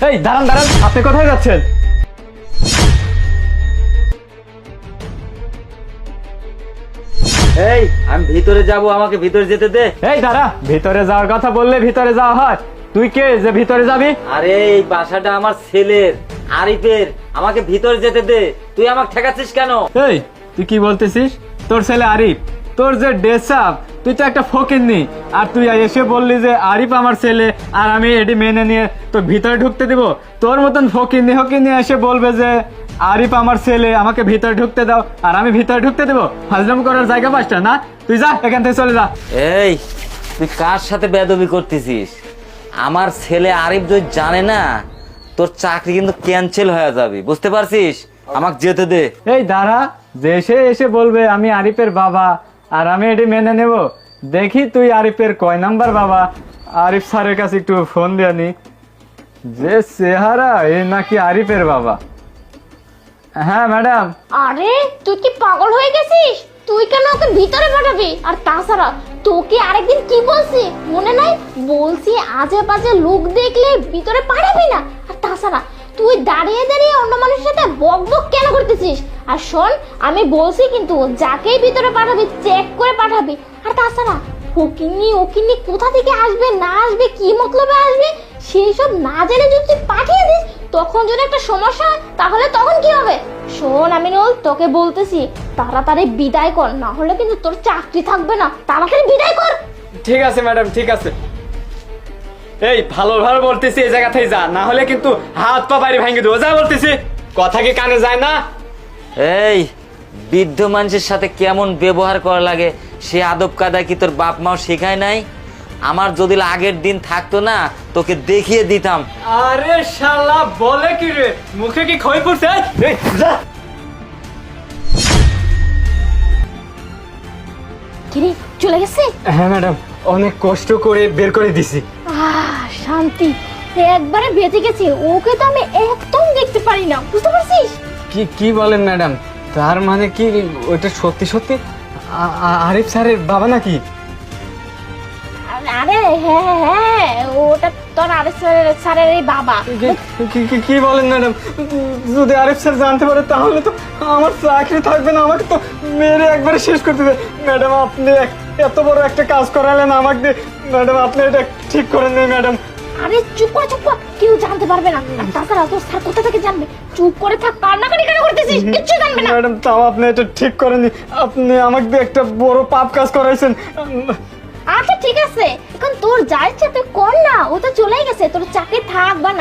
এই দাঁড়ান দাঁড়ান, আপনি কোথায় যাচ্ছেন? এই আমি ভিতরে যাব, আমাকে ভিতরে যেতে দে। এই দাঁড়া, ভিতরে যাওয়ার কথা বললে ভিতরে যাওয়া হয়? তুই কে যে ভিতরে যাবি? আরে এই বাসাটা আমার ছেলের, আরিফের, আমাকে ভিতরে যেতে দে। তুই আমাকে ঠেকাচ্ছিস কেন? এই তুই কি বলতেছিস? তোর ছেলে আরিফ, তোর যে ড্রেস আপ, তুই তো একটা ফকিন্নি, আর তুই এসে বললি যে আরিফ আমার ছেলে আর আমি এটি মেনে নিয়ে তোর ভিতরে ঢুকতে দিব? তোর মতন ফকিন্নি এসে বলবে যে আরিফ আমার ছেলে, আমাকে ভিতরে ঢুকতে দাও, আর আমি ভিতরে ঢুকতে দেবো? হাজলাম করার জায়গা পাসটা না? তুই যা এখান থেকে, চলে যা। এই তুই কার সাথে বেয়াদবি করতেছিস? আমার ছেলে আরিফ যদি জানে না, তোর চাকরি কিন্তু ক্যান্সেল হয়ে যাবে, বুঝতে পারছিস? আমাকে যেতে দে। এই দাঁড়া, যে এসে বলবে আমি আরিফের বাবা আর আমি এটি মেনে নেব। দেখি তুই আরিফের কয় নাম্বার বাবা। আরিফ স্যারের কাছে একটু ফোন দিয়ে নি। যে চেহারা, এ নাকি আরিফের বাবা। হ্যাঁ ম্যাডাম। আরে তুই কি পাগল হয়ে গেছিস? তুই কেন ওকে ভিতরে পাঠাবি? আর তাছাড়া তোকে আরেকদিন কি বলছি মনে নাই? বলছি আজে বাজে লোক দেখলে ভিতরে পাঠাবি না। আর তাছাড়া তুই দাঁড়িয়ে দাঁড়িয়ে অন্য মানুষের সাথে বক বক কেন করতেছিস? আর শোন, আমি বলছি কিন্তু যাকেই ভিতরে পাঠাবি চেক করে পাঠাবি। আর তাছাড়া ওকিন্নি কোথা থেকে আসবে না আসবে, কি মতলবে আসবে, সেই সব না জেনে যদি তুই পাঠিয়ে দিস, তখন যদি একটা সমস্যা হয় তাহলে তখন কি হবে? শোন আমিনুল, তোকে বলতেছি তাড়াতাড়ি বিদায় কর, না হলে কিন্তু তোর চাকরি থাকবে না। তাড়াতাড়ি বিদায় কর। ঠিক আছে ম্যাডাম, ঠিক আছে। এই ভালো ভালো বলতেছি, এই জায়গা থেকে যা, না হলে কিন্তু হাত পা বাইরে ভেঙে দেবো। যা বলতেছি, কথা কি কানে যায় না? এই বৃদ্ধ মানুষের সাথে কেমন ব্যবহার করা লাগে সে আদব কায়দা কি তোর বাপ মাও শেখায় নাই? আমার যদি আগের দিন থাকতো না, তোকে দেখিয়ে দিতাম। আরে শালা বলে কি রে, মুখে কি খই পড়ছে? এই যা। কিরে চলে গেছে? হ্যাঁ ম্যাডাম, অনেক কষ্ট করে বের করে দিছি। শান্তি, একবারে বেঁচে গেছে। ওকে তো আমি একদম দেখতে পারি না, বুঝতে পারছিস? কি বলেন ম্যাডাম? তার মানে কি ওটা সত্যি সত্যি আরিফ স্যারের বাবা নাকি? আরে হ্যাঁ, ওটা তোর আরিফ স্যারের এই বাবা। কি বলেন ম্যাডাম? যদি আরিফ স্যার জানতে পারে তাহলে তো আমার চাকরি থাকবে না, আমাকে তো মেরে একবারে শেষ করতে দেবে। ম্যাডাম আপনি এত বড় একটা কাজ করালেন আমাকে দিয়ে, ম্যাডাম আপনি এটা ঠিক করেন না ম্যাডাম। আরে চুপ কর, কেউ জানতে পারবে না। আর তাছাড়া তোর স্যার কোথা থেকে জানবে? চুপ করে থাক, কান্নাকাটি কেন করতেছিস? কিচ্ছু জানবে না। ম্যাডাম তাও আপনি এটা ঠিক করেননি, আপনি আমাকে দিয়ে একটা বড় পাপ কাজ করাইছেন। আচ্ছা ঠিক আছে, এখন তোর যা ইচ্ছা তুই কর না, ও তো চলেই গেছে, তোর চাকরি থাক বা না